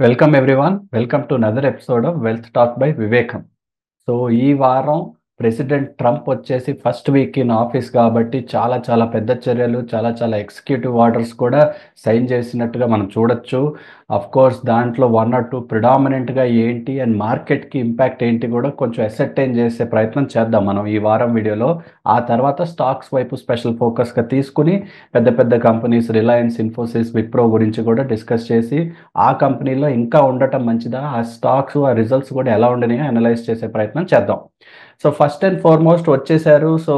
Welcome everyone. Welcome to another episode of wealth talk by వివేకం. So ఈ వారం president Trump వచ్చేసి first week in office కాబట్టి చాలా పెద్ద చర్యలు, చాలా ఎగ్జిక్యూటివ్ ఆర్డర్స్ కూడా సైన్ చేసినట్టుగా మనం చూడొచ్చు. అఫ్ కోర్స్ దాంట్లో 1 or 2 ప్రిడామినెంట్గా ఏంటి అండ్ మార్కెట్కి ఇంపాక్ట్ ఏంటి కూడా కొంచెం అసెర్టైన్ చేసే ప్రయత్నం చేద్దాం మనం ఈ వారం వీడియోలో. ఆ తర్వాత స్టాక్స్ వైపు స్పెషల్ ఫోకస్గా తీసుకుని పెద్ద కంపెనీస్ రిలయన్స్, ఇన్ఫోసిస్, విప్రో గురించి కూడా డిస్కస్ చేసి ఆ కంపెనీలో ఇంకా ఉండటం మంచిదా, ఆ స్టాక్స్ ఆ రిజల్ట్స్ కూడా ఎలా ఉండని అనలైజ్ చేసే ప్రయత్నం చేద్దాం. సో ఫస్ట్ అండ్ ఫార్మోస్ట్ వచ్చేసారు. సో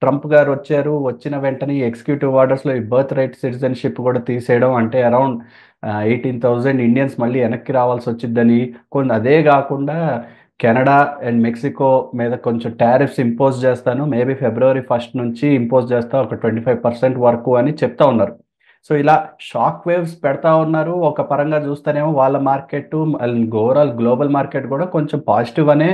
ట్రంప్ గారు వచ్చారు. వచ్చిన వెంటనే ఎగ్జిక్యూటివ్ ఆర్డర్స్లో ఈ బర్త్ రైట్ సిటిజన్షిప్ కూడా తీసేయడం, అంటే అరౌండ్ 18,000 ఇండియన్స్ మళ్ళీ వెనక్కి రావాల్సి వచ్చిందని. అదే కాకుండా కెనడా అండ్ మెక్సికో మీద కొంచెం టారిఫ్స్ ఇంపోజ్ చేస్తాను, మేబీ February 1 నుంచి ఇంపోజ్ చేస్తా, ఒక 25% వరకు అని చెప్తా ఉన్నారు. సో ఇలా షాక్ వేవ్స్ పెడతా ఉన్నారు. ఒక పరంగా చూస్తేనేమో వాళ్ళ మార్కెట్ ఓవరాల్ గ్లోబల్ మార్కెట్ కూడా కొంచెం పాజిటివ్ అనే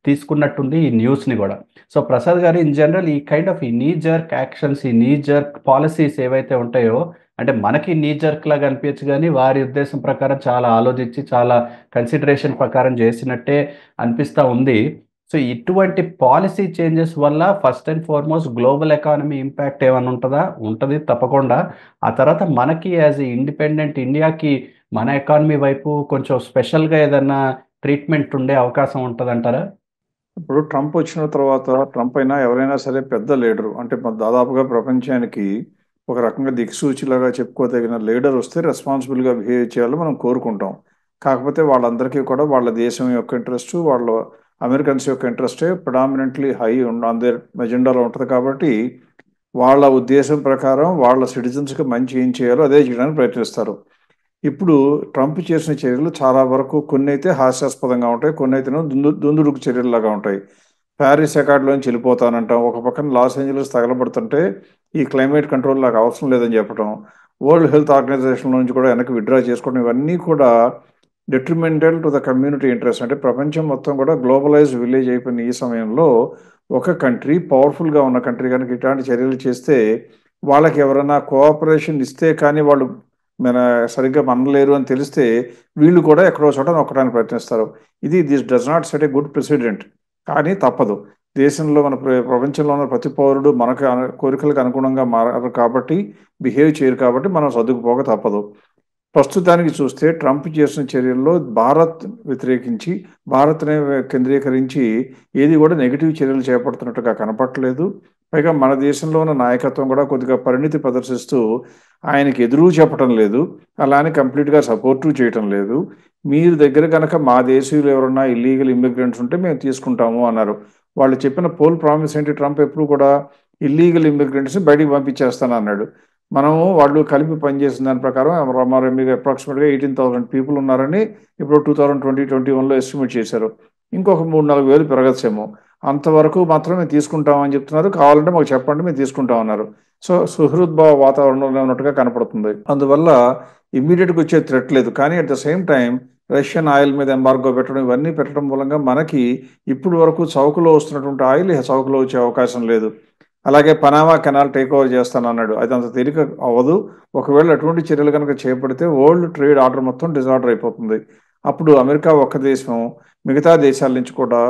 తీసుకున్నట్టుంది ఈ న్యూస్ని కూడా. సో ప్రసాద్ గారు, ఇన్ జనరల్ ఈ కైండ్ ఆఫ్ ఈ నీ జర్క్ యాక్షన్స్, ఈ నీ జర్క్ పాలసీస్ ఏవైతే ఉంటాయో, అంటే మనకి నీ జర్క్ లాగా అనిపించచ్చు, కానీ వారి ఉద్దేశం ప్రకారం చాలా ఆలోచించి చాలా కన్సిడరేషన్ ప్రకారం చేసినట్టే అనిపిస్తూ ఉంది. సో ఇటువంటి పాలసీ చేంజెస్ వల్ల first and foremost global economy impact ఏమైనా ఉంటుందా? ఉంటుంది తప్పకుండా. ఆ తర్వాత మనకి యాజ్ ఇండిపెండెంట్ ఇండియాకి మన ఎకానమీ వైపు కొంచెం స్పెషల్గా ఏదన్నా ట్రీట్మెంట్ ఉండే అవకాశం ఉంటుందంటారా? ఇప్పుడు ట్రంప్ వచ్చిన తర్వాత ట్రంప్ అయినా ఎవరైనా సరే పెద్ద లీడరు అంటే దాదాపుగా ప్రపంచానికి ఒక రకంగా దిక్సూచిలాగా చెప్పుకోదగిన లీడర్ వస్తే రెస్పాన్సిబుల్గా బిహేవ్ చేయాలని మనం కోరుకుంటాం. కాకపోతే వాళ్ళందరికీ కూడా వాళ్ళ దేశం యొక్క ఇంట్రెస్ట్, వాళ్ళ అమెరికన్స్ యొక్క ఇంట్రెస్టే ప్రిడామినెంట్లీ హై ఆన్ దేర్ ఎజెండాలో ఉంటుంది. కాబట్టి వాళ్ళ ఉద్దేశం ప్రకారం వాళ్ళ సిటిజన్స్కి మంచి ఏం చేయాలో అదే చేయడానికి ప్రయత్నిస్తారు. ఇప్పుడు ట్రంప్ చేసిన చర్యలు చాలా వరకు కొన్ని అయితే హాస్యాస్పదంగా ఉంటాయి, కొన్ని అయితే దుందుడుకు చర్యల్లాగా ఉంటాయి. ప్యారిస్ అకార్డులోంచి వెళ్ళిపోతానంటాం, ఒక పక్కన లాస్ ఏంజలస్ తగలబడుతుంటే ఈ క్లైమేట్ కంట్రోల్ నాకు అవసరం లేదని చెప్పడం, వరల్డ్ హెల్త్ ఆర్గనైజేషన్ నుంచి కూడా వెనక్కి విత్డ్రా చేసుకోవడం, ఇవన్నీ కూడా detrimental to the community interest. అంటే ప్రపంచం మొత్తం కూడా గ్లోబలైజ్ విలేజ్ అయిపోయిన ఈ సమయంలో ఒక కంట్రీ, పవర్ఫుల్గా ఉన్న కంట్రీ కనుక ఇట్లాంటి చర్యలు చేస్తే వాళ్ళకి ఎవరైనా కోఆపరేషన్ ఇస్తే కానీ వాళ్ళు మన సరిగ్గా మనలేరు అని తెలిస్తే వీళ్ళు కూడా ఎక్కడో చోట నొక్కడానికి ప్రయత్నిస్తారు. This does not set a good president. కానీ తప్పదు. దేశంలో మన ప్రపంచంలో ఉన్న ప్రతి పౌరుడు మనకు కోరికలకు అనుగుణంగా మారారు కాబట్టి, బిహేవ్ చేయరు కాబట్టి మనం సర్దుకుపోక తప్పదు. ప్రస్తుతానికి చూస్తే ట్రంప్ చేసిన చర్యల్లో భారత్ వ్యతిరేకించి, భారత్నే కేంద్రీకరించి ఏది కూడా నెగిటివ్ చర్యలు చేపడుతున్నట్టుగా కనపడలేదు. పైగా మన దేశంలో ఉన్న నాయకత్వం కూడా కొద్దిగా పరిణితి ప్రదర్శిస్తూ ఆయనకి ఎదురు చెప్పడం లేదు, అలానే కంప్లీట్గా సపోర్టు చేయటం లేదు. మీరు దగ్గర కనుక మా దేశీయులు ఎవరన్నా ఇల్లీగల్ ఇమ్మిగ్రెంట్స్ ఉంటే మేము తీసుకుంటాము అన్నారు. వాళ్ళు చెప్పిన పోల్ ప్రామిస్ ఏంటి? ట్రంప్ ఎప్పుడు కూడా ఇల్లీగల్ ఇమ్మిగ్రెంట్స్ని బయటికి పంపించేస్తాను అన్నాడు. మనము వాళ్ళు కలిపి పనిచేసిన దాని ప్రకారం మరి మీకు అప్రాక్సిమేట్గా 18,000 పీపుల్ ఉన్నారని ఇప్పుడు 2021లో ఎస్టిమేట్ చేశారు. ఇంకొక 3-4 వేలు పెరగచ్చేమో. అంతవరకు మాత్రం మేము తీసుకుంటామని చెప్తున్నారు. కావాలంటే మాకు చెప్పండి, మేము తీసుకుంటామన్నారు. సో సుహృద్భావ వాతావరణంలో ఉన్నట్టుగా కనపడుతుంది. అందువల్ల ఇమ్మీడియట్గా వచ్చే థ్రెట్ లేదు. కానీ at the same time Russian oil మీద ఎంబార్గో పెట్టడం, ఇవన్నీ పెట్టడం మూలంగా మనకి ఇప్పుడు వరకు చౌకలో వస్తున్నటువంటి ఆయిల్ చౌకలో వచ్చే అవకాశం లేదు. అలాగే పనామా కెనాల్ టేక్ ఓవర్ చేస్తానన్నాడు. అది అంత తేలిక అవ్వదు. ఒకవేళ అటువంటి చర్యలు కనుక చేపడితే వరల్డ్ ట్రేడ్ ఆర్డర్ మొత్తం డిజార్డర్ అయిపోతుంది. అప్పుడు అమెరికా ఒక్క దేశం మిగతా దేశాల నుంచి కూడా,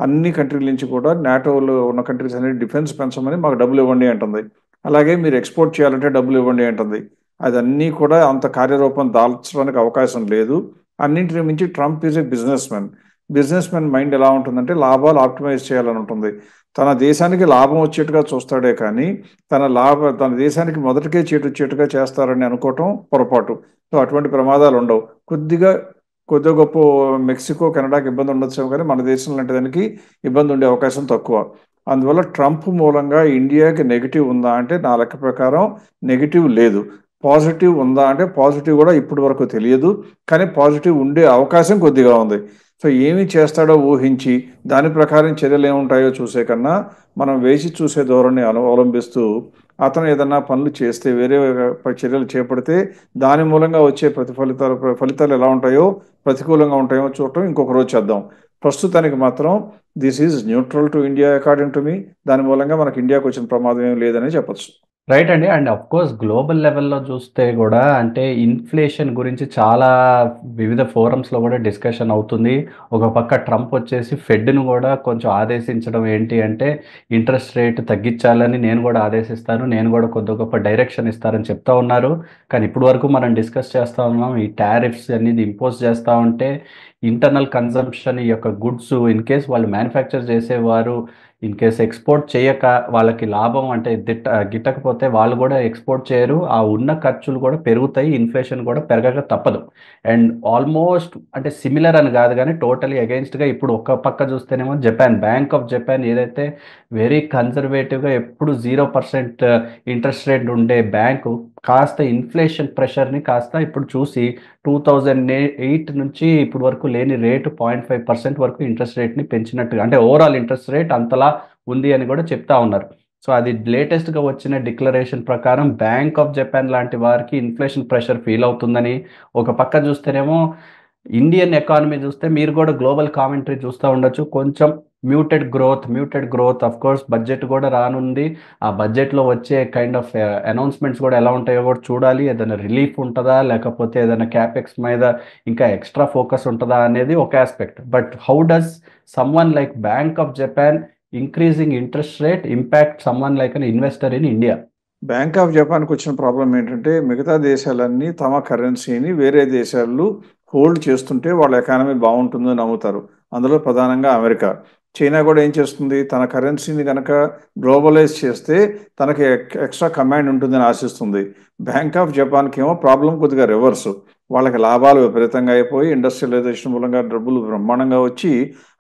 అన్ని కంట్రీల నుంచి కూడా, నాటోలో ఉన్న కంట్రీస్ అనేది డిఫెన్స్ పెంచమని మాకు డబ్బులు ఇవ్వండి అంటుంది. అలాగే మీరు ఎక్స్పోర్ట్ చేయాలంటే డబ్బులు ఇవ్వండి అంటుంది. అదన్నీ కూడా అంత కార్యరూపం దాల్చడానికి అవకాశం లేదు. అన్నింటిని మించి Trump is a business man mind ఎలా ఉంటుందంటే లాభాలు ఆప్టిమైజ్ చేయాలని ఉంటుంది. తన దేశానికి లాభం వచ్చేట్టుగా చూస్తాడే కానీ తన దేశానికి మొదటికే చేటొచ్చేట్టుగా చేస్తారని అనుకోవటం పొరపాటు. సో అటువంటి ప్రమాదాలు ఉండవు. కొద్దిగా గొప్ప మెక్సికో, కెనడాకి ఇబ్బంది ఉండొచ్చు, కానీ మన దేశం లాంటి దానికి ఇబ్బంది ఉండే అవకాశం తక్కువ. అందువల్ల ట్రంప్ మూలంగా ఇండియాకి నెగిటివ్ ఉందా అంటే నా లెక్క ప్రకారం నెగిటివ్ లేదు. పాజిటివ్ ఉందా అంటే పాజిటివ్ కూడా ఇప్పటి వరకు తెలియదు, కానీ పాజిటివ్ ఉండే అవకాశం కొద్దిగా ఉంది. సో ఏమి చేస్తాడో ఊహించి దాని ప్రకారం చర్యలు ఏముంటాయో చూసే కన్నా మనం వేసి చూసే ధోరణి అవలంబిస్తూ అతను ఏదన్నా పనులు చేస్తే, వేరే చర్యలు చేపడితే దాని మూలంగా వచ్చే ఫలితాలు ఎలా ఉంటాయో, ప్రతికూలంగా ఉంటాయో చూడటం ఇంకొక రోజు చేద్దాం. ప్రస్తుతానికి మాత్రం this is neutral to India according to me. దాని మూలంగా మనకి ఇండియాకు వచ్చిన ప్రమాదం ఏం లేదని చెప్పచ్చు. రైట్ అండి. అండ్ ఆఫ్‌కోర్స్ గ్లోబల్ లెవెల్‌లో చూస్తే గూడా అంటే ఇన్ఫ్లేషన్ గురించి చాలా వివిధ ఫోరమ్స్‌లో గూడా డిస్కషన్ అవుతుంది. ఒక పక్క ట్రంప్ వచ్చేసి ఫెడ్‌ని గూడా కొంచెం ఆదేశించడం ఏంటి అంటే ఇంట్రెస్ట్ రేట్ తగ్గించాలని నేను గూడా ఆదేశిస్తాను. నేను గూడా కొద్దో గొప్ప డైరెక్షన్ ఇస్తారని చెప్తా ఉన్నారు. కానీ ఇప్పటి వరకు మనం డిస్కస్ చేస్తా ఉన్నాం. ఈ టారిఫ్స్ అనేది ఇంపోజ్ చేస్తా ఉంటే ఇంటర్నల్ కన్జంప్షన్ ఈ యొక్క గూడ్స్ ఇన్ కేస్ వాళ్ళు మ్యానుఫ్యాక్చర్ చేసేవారు ఇన్ కేస్ ఎక్స్‌పోర్ట్ చేయక వాళ్ళకి లాభం అంటే గిట్టకపోతే వాళ్ళు గూడా ఎక్స్‌పోర్ట్ చేయరు. ఆ ఉన్న ఖర్చులు గూడా పెరుగుతాయి. ఇన్‌ఫ్లేషన్ గూడా పెరగక తప్పదు. అండ్ ఆల్‌మోస్ట్ అంటే సిమిలర్ అని గాదు గానీ టోటలీ అగెయిన్స్ట్‌గా ఇప్పుడు ఒక పక్క చూస్తేనేమో జపాన్, బ్యాంక్ ఆఫ్ జపాన్ ఏదైతే వెరీ కన్జర్వేటివ్‌గా ఎప్పుడు 0% ఇంట్రెస్ట్ రేట్ ఉండే బ్యాంకు కాస్త ఇన్‌ఫ్లేషన్ ప్రెషర్‌ని కాస్త ఇప్పుడు చూసి 2008 నుంచి ఇప్పటి వరకు లేని రేటు 0.5% వరకు ఇంట్రెస్ట్ రేట్‌ని పెంచినట్టుగా అంటే ఓవరాల్ ఇంట్రెస్ట్ రేట్ అంతలా ఉంది అని గూడా చెప్తా ఉన్నారు. సో, అది లేటెస్ట్‌గా వచ్చిన డిక్లరేషన్ ప్రకారం బ్యాంక్ ఆఫ్ జపాన్ లాంటి వారికి ఇన్‌ఫ్లేషన్ ప్రెషర్ ఫీల్ అవుతుందని, ఒక పక్క చూస్తేనేమో ఇండియన్ ఎకానమీ చూస్తే మీరు గూడా గ్లోబల్ కామెంటరీ చూస్తా ఉండొచ్చు. కొంచెం మ్యూటెడ్ గ్రోత్ ఆఫ్‌కోర్స్ బడ్జెట్ గూడా రానుంది. ఆ బడ్జెట్‌లో వచ్చే కైండ్ ఆఫ్ అనౌన్స్‌మెంట్స్ గూడా ఎలా ఉంటాయో గూడా చూడాలి. ఏదైనా రిలీఫ్ ఉంటదా? లేకపోతే ఏదైనా క్యాపెక్స్ మీద ఇంకా ఎక్స్‌ట్రా ఫోకస్ ఉంటదా? అనేది ఒక aspect. But how does someone like bank of Japan increasing interest rate impact someone like an investor in India? Bank of జపాన్‌కి వచ్చిన ప్రాబ్లమ్ ఏంటంటే, మిగతా దేశాలన్నీ తమ కరెన్సీని వేరే దేశాలు హోల్డ్ చేస్తుంటే వాళ్ళ ఎకానమీ బావుంటుందని నమ్ముతారు. అందులో ప్రధానంగా అమెరికా. చైనా గూడా ఏం చేస్తుంది, తన కరెన్సీని గనక గ్లోబలైజ్ చేస్తే తనకి ఎక్స్‌ట్రా కమాండ్ ఉంటుందని ఆశిస్తుంది. బ్యాంక్ ఆఫ్ జపాన్‌కేమో ప్రాబ్లమ్ కొద్దిగా రివర్సు. వాళ్ళకి లాభాలు విపరీతంగా అయిపోయి ఇండస్ట్రియలైజేషన్ మూలంగా డబ్బులు బ్రహ్మాండంగా వచ్చి,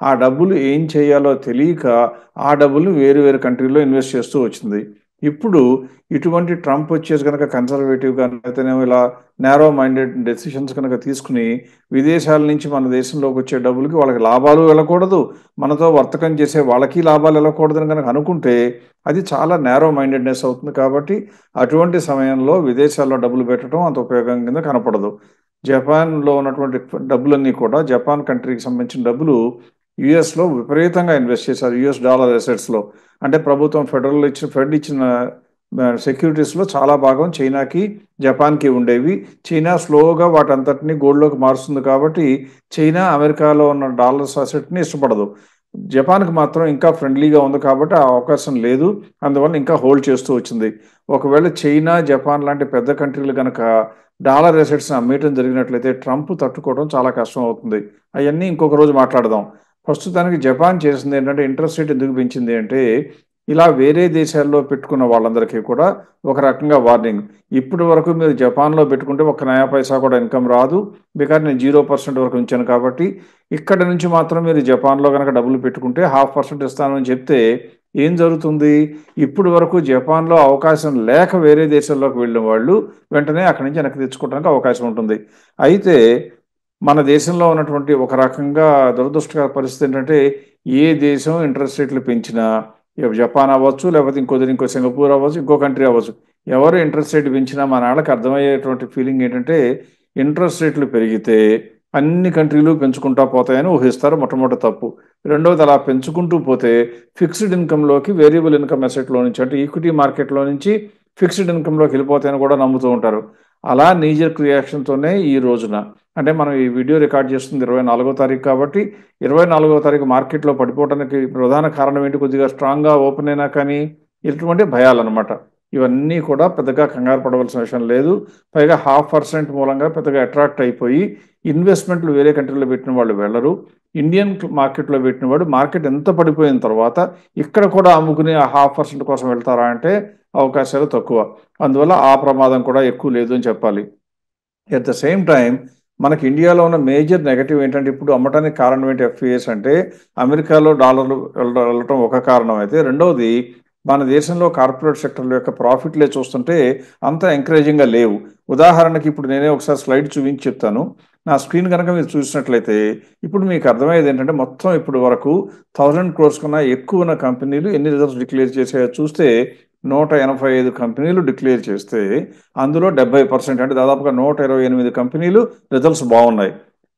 ఆ డబ్బులు ఏం చేయాలో తెలియక ఆ డబ్బులు వేరు వేరు కంట్రీలో ఇన్వెస్ట్ చేస్తూ వచ్చింది. ఇప్పుడు ఇటువంటి ట్రంప్ వచ్చేసి గనక కన్సర్వేటివ్‌గా అయితేనేమో ఇలా నారో మైండెడ్ డెసిషన్స్ గనక తీసుకొని, విదేశాల నుంచి మన దేశంలోకొచ్చే డబ్బులకి వాళ్ళకి లాభాలు వెళ్ళకూడదు. మనతో వర్తకం చేసే వాళ్ళకి లాభాలు వెళ్ళకూడదని గనక అనుకుంటే, అది చాలా నారో మైండెడ్‌నెస్ అవుతుంది కాబట్టి, అటువంటి సమయంలో విదేశాల్లో డబ్బులు పెట్టడం అంత ఉపయోగం కింద కనపడదు. జపాన్‌లో ఉన్నటువంటి డబ్బులన్నీ కూడా జపాన్ కంట్రీకి సంబంధించిన డబ్బులు యూఎస్‌లో విపరీతంగా ఇన్వెస్ట్ చేశారు. యూఎస్ డాలర్ అసెట్స్‌లో. అంటే ప్రభుత్వం ఫెడ్ ఇచ్చిన సెక్యూరిటీస్‌లో చాలా భాగం చైనాకి, జపాన్‌కి ఉండేవి. చైనా స్లోగా వాటంతటిని గోల్డ్‌లోకి మారుస్తుంది కాబట్టి, చైనా అమెరికాలో ఉన్న డాలర్స్ అసెట్‌ని ఇష్టపడదు. జపాన్‌కి మాత్రం ఇంకా ఫ్రెండ్లీగా ఉంది కాబట్టి ఆ అవకాశం లేదు. అందువల్ల ఇంకా హోల్డ్ చేస్తూ వచ్చింది. ఒకవేళ చైనా, జపాన్ లాంటి పెద్ద కంట్రీలు గనక డాలర్ అసెట్స్‌ని అమ్మేయటం జరిగినట్లయితే ట్రంప్ తట్టుకోవడం చాలా కష్టం అవుతుంది. అయన్నీ ఇంకొక రోజు మాట్లాడదాం. ప్రస్తుతానికి జపాన్ చేసిందేంటంటే ఇంట్రెస్ట్ రేట్ ఎందుకు పెంచింది అంటే, ఇలా వేరే దేశాల్లో పెట్టుకున్న వాళ్ళందరికీ కూడా ఒక రకంగా వార్నింగ్. ఇప్పటి వరకు మీరు జపాన్‌లో పెట్టుకుంటే ఒక్క నయా పైసా కూడా ఇన్‌కమ్ రాదు. బికాజ్ నేను 0% వరకు ఉంచాను కాబట్టి, ఇక్కడి నుంచి మాత్రం మీరు జపాన్‌లో గనక డబ్బులు పెట్టుకుంటే 0.5% ఇస్తానని చెప్తే ఏం జరుగుతుంది? ఇప్పటి వరకు జపాన్‌లో అవకాశం లేక వేరే దేశాల్లోకి వెళ్ళిన వాళ్ళు వెంటనే అక్కడి నుంచి వెనక్కి తెచ్చుకోవడానికి అవకాశం ఉంటుంది. అయితే మన దేశంలో ఉన్నటువంటి ఒక రకంగా దురదృష్టకర పరిస్థితి ఏంటంటే, ఏ దేశం ఇంట్రెస్ట్ రేట్లు పెంచినా, జపాన్ అవ్వచ్చు, లేకపోతే ఇంకో సింగపూర్ అవ్వచ్చు, ఇంకో కంట్రీ అవ్వచ్చు. ఎవరు ఇంట్రెస్ట్ రేట్ పెంచినా మనాళ్ళకి అర్థమయ్యేటువంటి ఫీలింగ్ ఏంటంటే, ఇంట్రెస్ట్ రేట్లు పెరిగితే అన్ని కంట్రీలు పెంచుకుంటా పోతాయని ఊహిస్తారు. మొట్టమొదటి తప్పు. రెండవది అలా పెంచుకుంటూ పోతే ఫిక్స్డ్ ఇన్‌కమ్‌లోకి వేరియబుల్ ఇన్‌కమ్ అసెట్‌లో నుంచి అంటే ఈక్విటీ మార్కెట్‌లో నుంచి ఫిక్స్డ్ ఇన్‌కమ్‌లోకి వెళ్ళిపోతాయని కూడా నమ్ముతూ ఉంటారు. అలా నీ జర్క్ రియాక్షన్‌తోనే ఈ రోజున అంటే మనం ఈ వీడియో రికార్డ్ చేస్తుంది 24వ తారీఖు కాబట్టి, 24వ తారీఖు మార్కెట్‌లో పడిపోవటానికి ప్రధాన కారణం ఏంటి? కొద్దిగా స్ట్రాంగ్‌గా ఓపెన్ అయినా కానీ, ఇటువంటి భయాలనమాట. ఇవన్నీ కూడా పెద్దగా కంగారు పడవలసిన విషయం లేదు. పైగా 0.5% మూలంగా పెద్దగా అట్రాక్ట్ అయిపోయి, ఇన్వెస్ట్‌మెంట్‌లు వేరే కంట్రీలో పెట్టిన వాళ్ళు వెళ్ళరు. ఇండియన్ మార్కెట్‌లో పెట్టినవాడు మార్కెట్ ఎంత పడిపోయిన తర్వాత, ఇక్కడ కూడా అమ్ముకుని ఆ 0.5% కోసం వెళ్తారా అంటే, అవకాశాలు తక్కువ. అందువల్ల ఆ ప్రమాదం కూడా ఎక్కువ లేదు అని చెప్పాలి. ఎట్ ద సేమ్ టైమ్ మనకి ఇండియాలో ఉన్న మేజర్ నెగెటివ్ ఏంటంటే ఇప్పుడు అమ్మటానికి కారణం ఏంటి ఎఫ్‌పిఎస్ అంటే అమెరికాలో డాలర్లు వెళ్ళటం ఒక కారణం అయితే రెండవది మన దేశంలో కార్పొరేట్ సెక్టర్ల యొక్క ప్రాఫిట్లే చూస్తుంటే అంత ఎంకరేజింగ్‌గా లేవు. ఉదాహరణకి ఇప్పుడు నేనే ఒకసారి స్లైడ్ చూపించి చెప్తాను. నా స్క్రీన్ గనక మీరు చూసినట్లయితే ఇప్పుడు మీకు అర్థమయ్యేది ఏంటంటే మొత్తం ఇప్పటి వరకు 1000 క్రోర్స్ కన్నా ఎక్కువ ఉన్న కంపెనీలు ఎన్ని రిజల్ట్స్ డిక్లేర్ చేశాయో చూస్తే 185 కంపెనీలు డిక్లేర్ చేస్తే అందులో 70% అంటే దాదాపుగా 128 కంపెనీలు రిజల్ట్స్ బాగున్నాయి.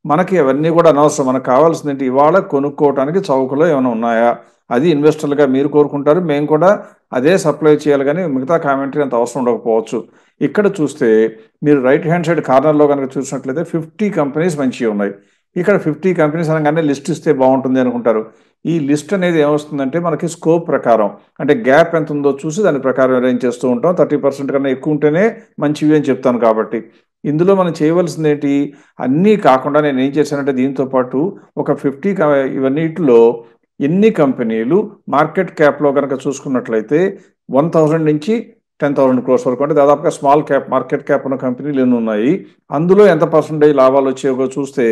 మనకి అవన్నీ కూడా అనవసరం. మనకు కావాల్సిందేంటి ఇవాళ కొనుక్కోవటానికి చౌకలో ఏమైనా ఉన్నాయా? అది ఇన్వెస్టర్లుగా మీరు కోరుకుంటారు. మేము కూడా అదే సప్లై చేయాలి కానీ మిగతా కామెంటరీ అంత అవసరం ఉండకపోవచ్చు. ఇక్కడ చూస్తే మీరు రైట్ హ్యాండ్ సైడ్ కార్నర్లో కనుక చూసినట్లయితే 50 కంపెనీస్ మంచిగా ఉన్నాయి. ఇక్కడ 50 కంపెనీస్ అనగానే లిస్ట్ ఇస్తే బాగుంటుంది అనుకుంటారు. ఈ లిస్ట్ అనేది ఏమొస్తుందంటే మనకి స్కోప్ ప్రకారం అంటే గ్యాప్ ఎంత ఉందో చూసి దాని ప్రకారం అరేంజ్ చేస్తూ ఉంటాం. 30% కన్నా ఎక్కువ ఉంటేనే మంచివి అని చెప్తాను. కాబట్టి ఇందులో మనం చేయవలసింది ఏంటి, అన్నీ కాకుండా నేను ఏం చేశానంటే దీంతో పాటు ఒక 50 ఇవన్నిటిలో ఎన్ని కంపెనీలు మార్కెట్ క్యాప్లో కనుక చూసుకున్నట్లయితే 1000 నుంచి 10,000 crores వరకు అంటే దాదాపుగా స్మాల్ క్యాప్ మార్కెట్ క్యాప్ ఉన్న కంపెనీలు ఎన్ని ఉన్నాయి, అందులో ఎంత పర్సెంటేజ్ లాభాలు వచ్చాయో చూస్తే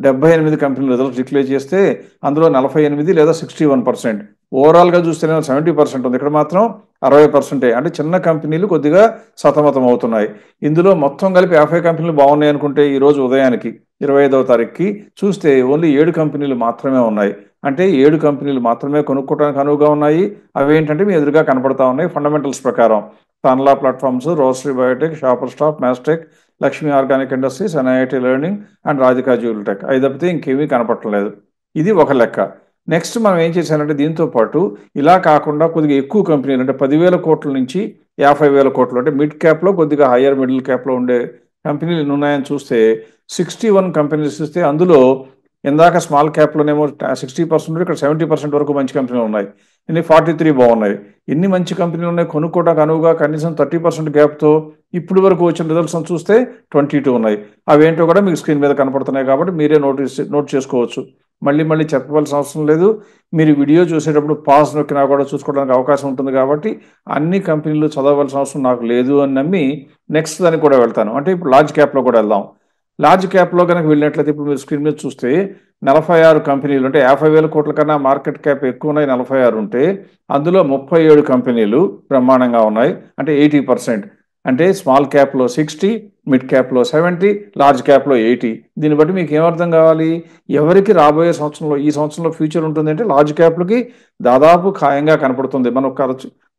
78 కంపెనీలు రిజల్ట్స్ డిక్లేర్ చేస్తే అందులో 48 లేదా 61%. ఓవరాల్గా చూస్తేనే 70% ఉంది, ఇక్కడ మాత్రం 60%. అంటే చిన్న కంపెనీలు కొద్దిగా సతమతం అవుతున్నాయి. ఇందులో మొత్తం కలిపి 50 కంపెనీలు బాగున్నాయి అనుకుంటే ఈరోజు ఉదయానికి 25వ తారీఖుకి చూస్తే ఓన్లీ 7 కంపెనీలు మాత్రమే ఉన్నాయి. అంటే 7 కంపెనీలు మాత్రమే కొనుక్కోవడానికి అనువుగా ఉన్నాయి. అవి ఏంటంటే మీ ఎదురుగా కనపడతా ఉన్నాయి ఫండమెంటల్స్ ప్రకారం. Tanla Platforms, Rossari Biotech, Shopper Stop, Mastek, Lakshmi Organic Industries, NIIT Learning and Radhika Jewel Tech. అవి తప్పితే ఇంకేమీ కనపడలేదు. ఇది ఒక లెక్క. నెక్స్ట్ మనం ఏం చేశానంటే దీంతో పాటు ఇలా కాకుండా కొద్దిగా ఎక్కువ కంపెనీలు అంటే 10,000 కోట్ల నుంచి 50,000 కోట్లు అంటే మిడ్ క్యాప్లో కొద్దిగా హయ్యర్ మిడిల్ క్యాప్లో ఉండే కంపెనీలు ఎన్ని ఉన్నాయని చూస్తే 61 కంపెనీస్ ఇస్తే అందులో ఇందాక స్మాల్ క్యాప్లోనేమో 60% ఇక్కడ 70% వరకు మంచి కంపెనీలు ఉన్నాయి. ఇన్ని 43 బాగున్నాయి. ఎన్ని మంచి కంపెనీలు ఉన్నాయి కొనుక్కోవడానికి అనువుగా కనీసం 30% గ్యాప్తో ఇప్పుడు వరకు వచ్చిన రిజల్ట్స్ చూస్తే 22 ఉన్నాయి. అవేంటో కూడా మీకు స్క్రీన్ మీద కనపడుతున్నాయి కాబట్టి మీరే నోట్ చేసుకోవచ్చు. మళ్ళీ చెప్పవలసిన అవసరం లేదు. మీరు వీడియో చూసేటప్పుడు పాజ్ నొక్కినా కూడా చూసుకోవడానికి అవకాశం ఉంటుంది. కాబట్టి అన్ని కంపెనీలు చదవవలసిన అవసరం నాకు లేదు అని నమ్మి నెక్స్ట్ దానికి కూడా వెళ్తాను. అంటే ఇప్పుడు లార్జ్ క్యాప్లో కూడా వెళ్దాం. లార్జ్ క్యాప్లో కనుక వెళ్ళినట్లయితే ఇప్పుడు మీరు స్క్రీన్ మీద చూస్తే 46 కంపెనీలు అంటే 50,000 కోట్ల కన్నా మార్కెట్ క్యాప్ ఎక్కువ ఉన్నాయి 46 ఉంటే అందులో 37 కంపెనీలు బ్రహ్మాండంగా ఉన్నాయి. అంటే 80%. అంటే స్మాల్ క్యాప్లో 60, మిడ్ క్యాప్లో 70, లార్జ్ క్యాప్లో 80. దీన్ని బట్టి మీకు ఏమర్థం కావాలి, ఎవరికి రాబోయే సంవత్సరంలో ఈ సంవత్సరంలో ఫ్యూచర్ ఉంటుంది అంటే లార్జ్ క్యాప్లకి దాదాపు ఖాయంగా కనపడుతుంది. మనం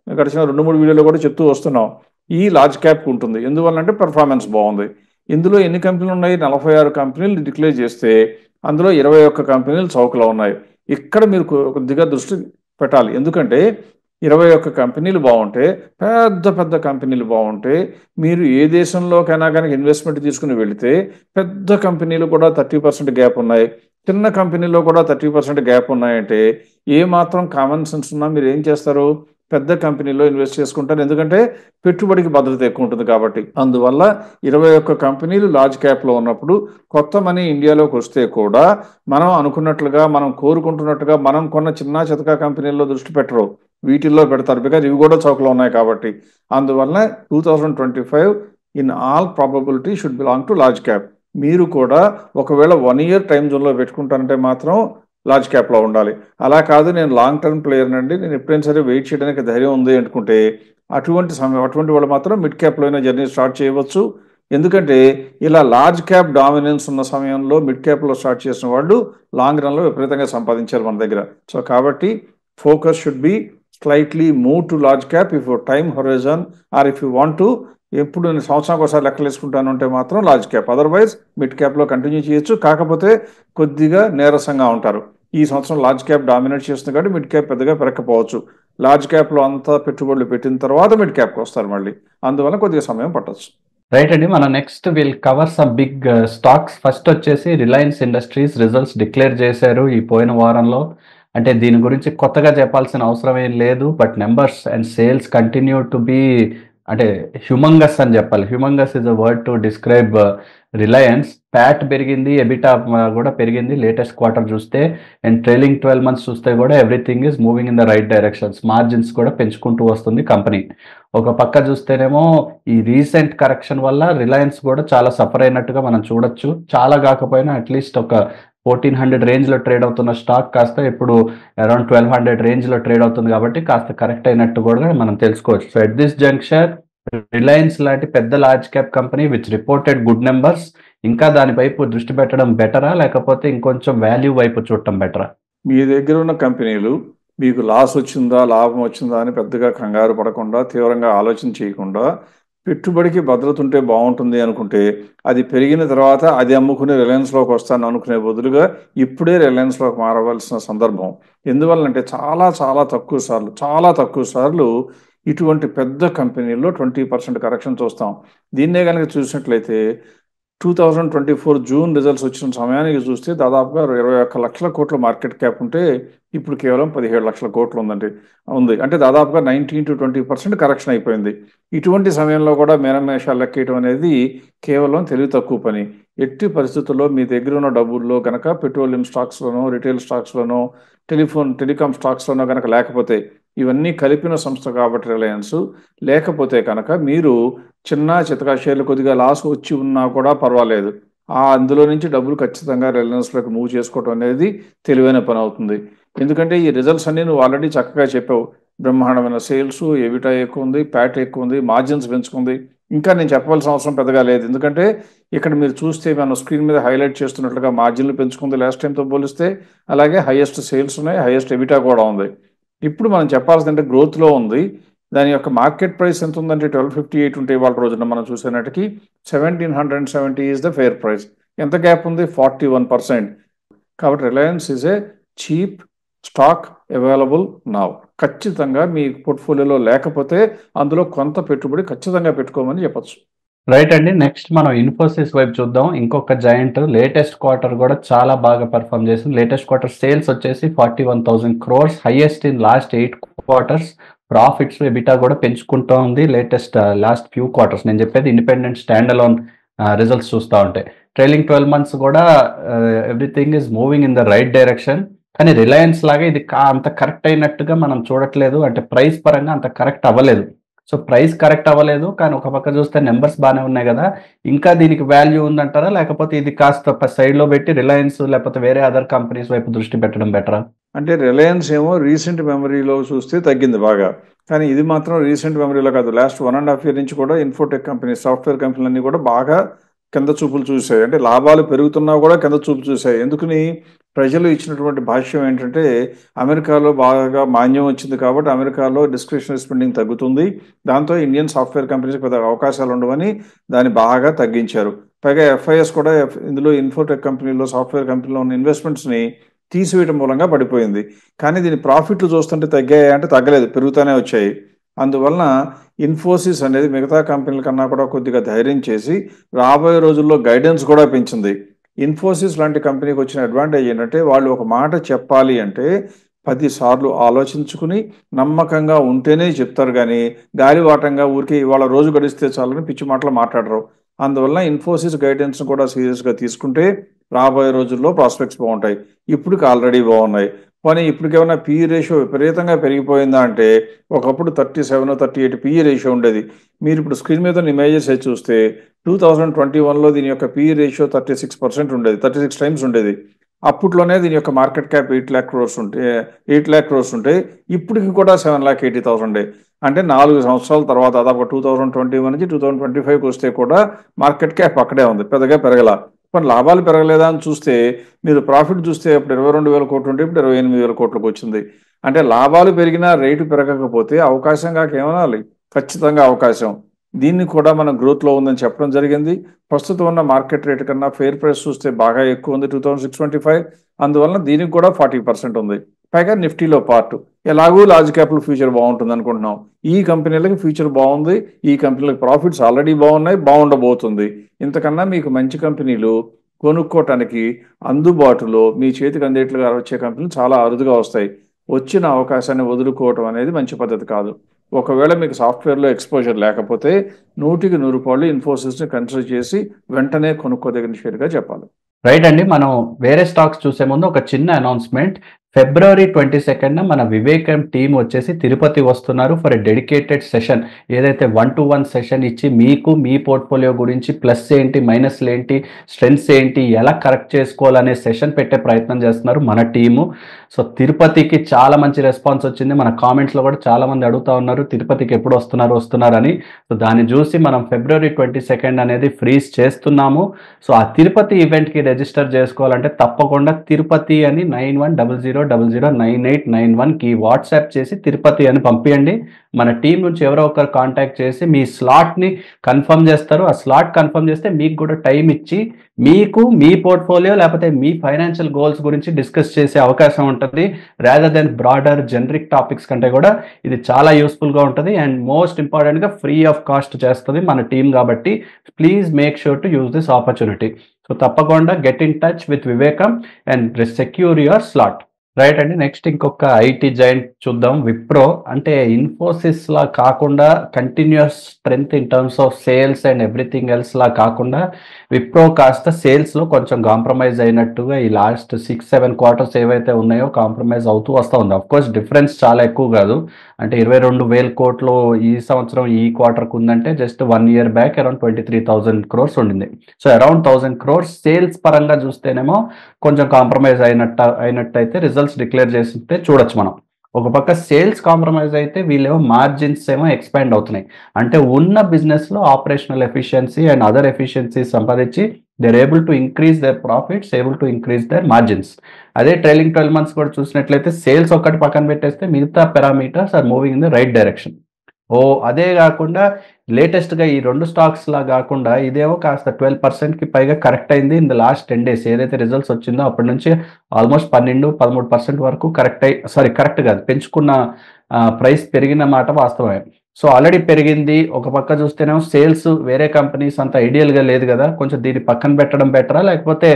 గడిచిన 2-3 వీడియోలో కూడా చెప్తూ వస్తున్నాం. ఈ లార్జ్ క్యాప్కి ఉంటుంది. ఎందువల్లంటే పెర్ఫార్మెన్స్ బాగుంది. ఇందులో ఎన్ని కంపెనీలు ఉన్నాయి, 46 కంపెనీలు డిక్లేర్ చేస్తే అందులో 21 కంపెనీలు చౌకలో ఉన్నాయి. ఇక్కడ మీరు కొద్దిగా దృష్టి పెట్టాలి. ఎందుకంటే 21 కంపెనీలు బాగుంటే, పెద్ద కంపెనీలు బాగుంటే మీరు ఏ దేశంలోకైనా కనుక ఇన్వెస్ట్మెంట్ తీసుకుని వెళితే పెద్ద కంపెనీలు కూడా 30% గ్యాప్ ఉన్నాయి, చిన్న కంపెనీలో కూడా 30% గ్యాప్ ఉన్నాయంటే ఏ మాత్రం కామన్ సెన్స్ ఉన్నా మీరు ఏం చేస్తారు, పెద్ద కంపెనీలో ఇన్వెస్ట్ చేసుకుంటారు. ఎందుకంటే పెట్టుబడికి భద్రత ఎక్కువ ఉంటుంది కాబట్టి. అందువల్ల 21 కంపెనీలు లార్జ్ క్యాప్లో ఉన్నప్పుడు కొత్త మనీ ఇండియాలోకి వస్తే కూడా మనం అనుకున్నట్లుగా మనం కోరుకుంటున్నట్టుగా మనం కొన్న చిన్న చితకా కంపెనీల్లో దృష్టి పెట్టరు, వీటిల్లో పెడతారు. బికాజ్ ఇవి కూడా చౌకలో ఉన్నాయి కాబట్టి. అందువల్ల 2025 in all probability should belong to large cap. మీరు కూడా ఒకవేళ 1 year టైం జోన్లో పెట్టుకుంటారంటే మాత్రం లార్జ్ క్యాప్లో ఉండాలి. అలా కాదు నేను లాంగ్ టర్మ్ ప్లేయర్ అండి, నేను ఎప్పుడైనా సరే వెయిట్ చేయడానికి ధైర్యం ఉంది అనుకుంటే అటువంటి వాళ్ళు మాత్రం మిడ్ క్యాప్లో అయినా జర్నీ స్టార్ట్ చేయవచ్చు. ఎందుకంటే ఇలా లార్జ్ క్యాప్ డామినెన్స్ ఉన్న సమయంలో మిడ్ క్యాప్లో స్టార్ట్ చేసిన వాళ్ళు లాంగ్ రన్లో విపరీతంగా సంపాదించారు మన దగ్గర. సో కాబట్టి focus should be slightly move to large cap if your time horizon or if you want to. ఎప్పుడు నేను సంవత్సరానికి ఒకసారి లెక్కలు వేసుకుంటాను అంటే మాత్రం లార్జ్ క్యాప్, అదర్వైజ్ మిడ్ క్యాప్లో కంటిన్యూ చేయొచ్చు. కాకపోతే కొద్దిగా నీరసంగా ఉంటారు. ఈ సంవత్సరం లార్జ్ క్యాప్ డామినేట్ చేస్తుంది కాబట్టి మిడ్ క్యాప్ పెద్దగా పెరగకపోవచ్చు. లార్జ్ క్యాప్లో అంతా పెట్టుబడులు పెట్టిన తర్వాత మిడ్ క్యాప్కి వస్తారు మళ్ళీ. అందువల్ల కొద్దిగా సమయం పట్టచ్చు. రైట్ అండి, మనం next will cover some big stocks. First వచ్చేసి రిలయన్స్ ఇండస్ట్రీస్ రిజల్ట్స్ డిక్లేర్ చేశారు ఈ పోయిన వారంలో. అంటే దీని గురించి కొత్తగా చెప్పాల్సిన అవసరం ఏం లేదు. But numbers and sales continue to be అంటే హ్యూమంగస్ అని చెప్పాలి. Humungous is a word to describe Reliance. PAT పెరిగింది, ఎబిటా కూడా పెరిగింది లేటెస్ట్ క్వార్టర్ చూస్తే. అండ్ ట్రైలింగ్ 12 months చూస్తే కూడా everything is moving in the right directions. Margins కూడా పెంచుకుంటూ వస్తుంది కంపెనీ. ఒక పక్క చూస్తేనేమో ఈ రీసెంట్ కరెక్షన్ వల్ల రిలయన్స్ కూడా చాలా సఫర్ అయినట్టుగా మనం చూడొచ్చు. చాలా కాకపోయినా అట్లీస్ట్ ఒక 1400 రేంజ్లో ట్రేడ్ అవుతున్న స్టాక్ కాస్త ఇప్పుడు అరౌండ్ 1200 రేంజ్లో ట్రేడ్ అవుతుంది. కాబట్టి కాస్త కరెక్ట్ అయినట్టు కూడా మనం తెలుసుకోవచ్చు. So at this junction Reliance లాంటి పెద్ద large cap company which reported good numbers, ఇంకా దాని వైపు దృష్టి పెట్టడం బెటరా లేకపోతే ఇంకొంచెం వాల్యూ వైపు చూడటం బెటరా? మీ దగ్గర ఉన్న కంపెనీలు మీకు లాస్ వచ్చిందా లాభం వచ్చిందా అని పెద్దగా కంగారు పడకుండా తీవ్రంగా ఆలోచన చేయకుండా పెట్టుబడికి భద్రత ఉంటే బాగుంటుంది అనుకుంటే అది పెరిగిన తర్వాత అది అమ్ముకుని రిలయన్స్లోకి వస్తాను అనుకునే బదులుగా ఇప్పుడే రిలయన్స్లోకి మారవలసిన సందర్భం. ఎందువల్లంటే చాలా తక్కువ సార్లు ఇటువంటి పెద్ద కంపెనీల్లో 20% కరెక్షన్ చూస్తాం. దీన్నే కనుక చూసినట్లయితే 2024 జూన్ రిజల్ట్స్ వచ్చిన సమయానికి చూస్తే దాదాపుగా 21 లక్షల కోట్ల మార్కెట్ క్యాప్ ఉంటే ఇప్పుడు కేవలం 17 లక్షల కోట్లు ఉంది. అంటే దాదాపుగా 19-20% కరెక్షన్ అయిపోయింది. ఇటువంటి సమయంలో కూడా మేనమేషాలు లెక్కేయడం అనేది కేవలం తెలివి తక్కువ పని. ఎట్టి పరిస్థితుల్లో మీ దగ్గర ఉన్న డబ్బుల్లో గనక పెట్రోలియం స్టాక్స్లోనో, రిటైల్ స్టాక్స్లోనో, టెలికాం స్టాక్స్లోనో గనక లేకపోతే, ఇవన్నీ కలిపిన సంస్థ కాబట్టి రిలయన్స్ లేకపోతే కనుక మీరు చిన్న చితకా షేర్లు కొద్దిగా లాస్ వచ్చి ఉన్నా కూడా పర్వాలేదు. అందులో నుంచి డబ్బులు ఖచ్చితంగా రిలయన్స్లోకి మూవ్ చేసుకోవడం అనేది తెలివైన పని అవుతుంది. ఎందుకంటే ఈ రిజల్ట్స్ అన్నీ నువ్వు ఆల్రెడీ చక్కగా చెప్పావు. బ్రహ్మాండమైన సేల్స్, ఎబిటా ఎక్కువ ఉంది, ప్యాట్ ఎక్కువ ఉంది, మార్జిన్స్ పెంచుకుంది. ఇంకా నేను చెప్పవలసిన అవసరం పెద్దగా లేదు. ఎందుకంటే ఇక్కడ మీరు చూస్తే మనం స్క్రీన్ మీద హైలైట్ చేస్తున్నట్లుగా మార్జిన్లు పెంచుకుంది లాస్ట్ టైంతో పోలిస్తే. అలాగే హైయెస్ట్ సేల్స్ ఉన్నాయి, హైయెస్ట్ ఎబిటా కూడా ఉంది. ఇప్పుడు మనం చెప్పాల్సిందంటే గ్రోత్లో ఉంది. దాని యొక్క మార్కెట్ ప్రైస్ ఎంత ఉందంటే 1258 ఉంటే ఇవాళ రోజున మనం చూసేనాటికి 1770 ఈజ్ ద ఫెయిర్ ప్రైస్. ఎంత గ్యాప్ ఉంది? 41%. కాబట్టి Reliance is a cheap stock available now. ఖచ్చితంగా మీ పోర్ట్ఫోలియోలో లేకపోతే అందులో కొంత పెట్టుబడి ఖచ్చితంగా పెట్టుకోమని చెప్పచ్చు. రైట్ అండి. నెక్స్ట్ మనం ఇన్ఫోసిస్ వైపు చూద్దాం. ఇంకొక జాయింట్ లేటెస్ట్ క్వార్టర్ కూడా చాలా బాగా పర్ఫామ్ చేసింది. లేటెస్ట్ క్వార్టర్ సేల్స్ వచ్చేసి 41,000 crores, highest in last 8 quarters. Profits, EBITDA కూడా పెంచుకుంటూ ఉంది లాస్ట్ ఫ్యూ క్వార్టర్స్. నేను చెప్పేది ఇండిపెండెంట్ స్టాండ్ అలోన్ రిజల్ట్స్ చూస్తూ ఉంటే. ట్రైలింగ్ 12 months కూడా everything is moving in the right direction. కానీ రిలయన్స్ లాగా ఇది అంత కరెక్ట్ అయినట్టుగా మనం చూడట్లేదు. అంటే ప్రైస్ పరంగా అంత కరెక్ట్ అవ్వలేదు. సో ప్రైస్ కరెక్ట్ అవ్వలేదు, కానీ ఒక పక్క చూస్తే నెంబర్స్ బాగానే ఉన్నాయి కదా. ఇంకా దీనికి వాల్యూ ఉందంటారా, లేకపోతే ఇది కాస్త సైడ్లో పెట్టి రిలయన్స్ లేకపోతే వేరే అదర్ కంపెనీస్ వైపు దృష్టి పెట్టడం బెటరా? అంటే రిలయన్స్ ఏమో రీసెంట్ మెమరీలో చూస్తే తగ్గింది బాగా. కానీ ఇది మాత్రం రీసెంట్ మెమరీలో కాదు, లాస్ట్ 1.5 year నుంచి కూడా ఇన్ఫోటెక్ కంపెనీ, సాఫ్ట్వేర్ కంపెనీలన్నీ కూడా బాగా కింద చూపులు చూసాయి. అంటే లాభాలు పెరుగుతున్నా కూడా కింద చూపు చూసాయి. ఎందుకని? ప్రజలు ఇచ్చినటువంటి భాష్యం ఏంటంటే అమెరికాలో బాగా మాన్యం వచ్చింది కాబట్టి అమెరికాలో డిస్క్రిషనరీ స్పెండింగ్ తగ్గుతుంది, దాంతో ఇండియన్ సాఫ్ట్వేర్ కంపెనీస్ పెద్ద అవకాశాలు ఉండవని దాన్ని బాగా తగ్గించారు. పైగా ఎఫ్ఐఎస్ కూడా ఇందులో ఇన్ఫోటెక్ కంపెనీలో, సాఫ్ట్వేర్ కంపెనీలో ఉన్న ఇన్వెస్ట్మెంట్స్ని తీసివేయడం మూలంగా పడిపోయింది. కానీ దీని ప్రాఫిట్లు చూస్తుంటే తగ్గాయి అంటే తగ్గలేదు, పెరుగుతూనే వచ్చాయి. అందువలన ఇన్ఫోసిస్ అనేది మిగతా కంపెనీల కన్నా కూడా కొద్దిగా ధైర్యం చేసి రాబోయే రోజుల్లో గైడెన్స్ కూడా పెంచింది. ఇన్ఫోసిస్ లాంటి కంపెనీకి వచ్చిన అడ్వాంటేజ్ ఏంటంటే వాళ్ళు ఒక మాట చెప్పాలి అంటే 10 సార్లు ఆలోచించుకుని నమ్మకంగా ఉంటేనే చెప్తారు, కానీ గాలివాటంగా ఊరికే ఇవాళ రోజు గడిస్తే చాలని పిచ్చి మాటలు మాట్లాడరు. అందువల్ల ఇన్ఫోసిస్ గైడెన్స్ను కూడా సీరియస్గా తీసుకుంటే రాబోయే రోజుల్లో ప్రాస్పెక్ట్స్ బాగుంటాయి. ఇప్పటికి ఆల్రెడీ బాగున్నాయి. కానీ ఇప్పటికేమైనా పిఈ రేషియో విపరీతంగా పెరిగిపోయిందా అంటే ఒకప్పుడు 37-38 పిఈ రేషియో ఉండేది. మీరు ఇప్పుడు స్క్రీన్ మీద ఇమేజెస్ చూస్తే 2021లో దీని యొక్క పిఈ రేషియో 36% ఉండేది, 36 times ఉండేది. అప్పట్లోనే దీని యొక్క మార్కెట్ క్యాప్ 8 lakh crores ఉంటే ఇప్పటికి కూడా 7,80,000. అంటే 4 సంవత్సరాల తర్వాత దాదాపు 2021 నుంచి 2025కి వస్తే కూడా మార్కెట్ క్యాప్ అక్కడే ఉంది, పెద్దగా పెరగల. కానీ లాభాలు పెరగలేదా అని చూస్తే మీరు ప్రాఫిట్ చూస్తే అప్పుడు 22,000 కోట్లు ఉంటే ఇప్పుడు 28,000 కోట్లకు వచ్చింది. అంటే లాభాలు పెరిగినా రేటు పెరగకపోతే అవకాశంగా ఏమనాలి? ఖచ్చితంగా అవకాశం. దీన్ని కూడా మనం గ్రోత్లో ఉందని చెప్పడం జరిగింది. ప్రస్తుతం ఉన్న మార్కెట్ రేట్ కన్నా ఫెయిర్ ప్రైస్ చూస్తే బాగా ఎక్కువ ఉంది, 2625. అందువలన దీనికి కూడా 40% ఉంది. పైగా నిఫ్టీలో పార్ట్. ఎలాగూ లార్జ్ క్యాపిటల్ ఫ్యూచర్ బాగుంటుంది అనుకుంటున్నాం. ఈ కంపెనీలకి ఫ్యూచర్ బాగుంది, ఈ కంపెనీలకు ప్రాఫిట్స్ ఆల్రెడీ బాగున్నాయి, బాగుండబోతుంది. ఇంతకన్నా మీకు మంచి కంపెనీలు కొనుక్కోవటానికి అందుబాటులో మీ చేతికి అందేట్లుగా వచ్చే కంపెనీలు చాలా అరుదుగా వస్తాయి. వచ్చిన అవకాశాన్ని వదులుకోవటం అనేది మంచి పద్ధతి కాదు. ఒకవేళ మీకు సాఫ్ట్వేర్లో ఎక్స్పోజర్ లేకపోతే 100కి 100 పాళ్ళు ఇన్ఫోసిస్ని కన్సిడర్ చేసి వెంటనే కొనుక్కోదగిన షేర్గా చెప్పాలి. రైట్ అండి. మనం వేరే స్టాక్స్ చూసే ముందు ఒక చిన్న అనౌన్స్మెంట్. February 22nd మన వివేకం టీం వచ్చేసి తిరుపతి వస్తున్నారు ఫర్ ఎ డెడికేటెడ్ సెషన్. ఏదైతే 1-to-1 సెషన్ ఇచ్చి మీకు మీ పోర్ట్ఫోలియో గురించి ప్లస్ ఏంటి, మైనస్లు ఏంటి, స్ట్రెంగ్స్ ఏంటి, ఎలా కరెక్ట్ చేసుకోవాలనే సెషన్ పెట్టే ప్రయత్నం చేస్తున్నారు మన టీము. సో తిరుపతికి చాలా మంచి రెస్పాన్స్ వచ్చింది. మన కామెంట్స్లో కూడా చాలా మంది అడుగుతా ఉన్నారు తిరుపతికి ఎప్పుడు వస్తున్నారని. సో దాన్ని చూసి మనం February 22nd అనేది ఫ్రీజ్ చేస్తున్నాము. సో ఆ తిరుపతి ఈవెంట్కి రిజిస్టర్ చేసుకోవాలంటే తప్పకుండా తిరుపతి అని 9100 70009891కి వాట్సాప్ చేసి తిరుపతి అని పంపించండి. మన టీం నుంచి ఎవరో ఒకరు కాంటాక్ట్ చేసి మీ స్లాట్ని కన్ఫర్మ్ చేస్తారు. ఆ స్లాట్ కన్ఫర్మ్ చేస్తే మీకు కూడా టైం ఇచ్చి మీకు మీ పోర్ట్ఫోలియో లేకపోతే మీ ఫైనాన్షియల్ గోల్స్ గురించి డిస్కస్ చేసే అవకాశం ఉంటుంది. Rather than broader generic topics కంటే కూడా ఇది చాలా యూస్ఫుల్గా ఉంటుంది అండ్ మోస్ట్ ఇంపార్టెంట్గా ఫ్రీ ఆఫ్ కాస్ట్ చేస్తుంది మన టీం కాబట్టి please make sure to use this opportunity. So తప్పకుండా గెట్ ఇన్ టచ్ విత్ వివేకం and secure your slot. Right అండి. నెక్స్ట్ ఇంకొక ఐటీ జాయింట్ చూద్దాం. విప్రో అంటే ఇన్ఫోసిస్ లా కాకుండా continuous strength in terms of sales and everything else లా కాకుండా విప్రో కాస్త సేల్స్లో కొంచెం కాంప్రమైజ్ అయినట్టుగా ఈ లాస్ట్ 6-7 క్వార్టర్స్ ఏవైతే ఉన్నాయో కాంప్రమైజ్ అవుతూ వస్తూ ఉంది. అఫ్ కోర్స్ డిఫరెన్స్ చాలా ఎక్కువ కాదు, అంటే 22,000 కోట్లు ఈ సంవత్సరం ఈ క్వార్టర్కి ఉందంటే just 1 year back around 23,000 crores ఉండింది. సో అరౌండ్ 1,000 crores సేల్స్ పరంగా చూస్తేనేమో కొంచెం కాంప్రమైజ్ అయినట్టయితే రిజల్ట్స్ డిక్లేర్ చేస్తుంటే చూడొచ్చు మనం. ఒక పక్క సేల్స్ కాంప్రమైజ్ అయితే వీళ్ళేమో మార్జిన్స్ ఏమో ఎక్స్పాండ్ అవుతున్నాయి. అంటే ఉన్న బిజినెస్లో operational efficiency and other efficiency సంపాదించి they are able to increase their profits, able to increase their margins. అదే ట్రైలింగ్ 12 months కూడా చూసినట్లయితే సేల్స్ ఒక్కటి పక్కన పెట్టేస్తే మిగతా parameters are moving in the right direction. అదే కాకుండా లేటెస్ట్గా ఈ 2 స్టాక్స్ లా కాకుండా ఇదేమో కాస్త 12%కి పైగా కరెక్ట్ అయింది ఇన్ ద లాస్ట్ 10 days. ఏదైతే రిజల్ట్స్ వచ్చిందో అప్పటి నుంచి ఆల్మోస్ట్ 12-13% వరకు కరెక్ట్ కాదు, పెంచుకున్న ప్రైస్ పెరిగిన మాట వాస్తవమే. సో ఆల్రెడీ పెరిగింది. ఒక పక్క చూస్తేనేమో సేల్స్ వేరే కంపెనీస్ అంత ఐడియల్గా లేదు కదా, కొంచెం దీన్ని పక్కన పెట్టడం బెటరా, లేకపోతే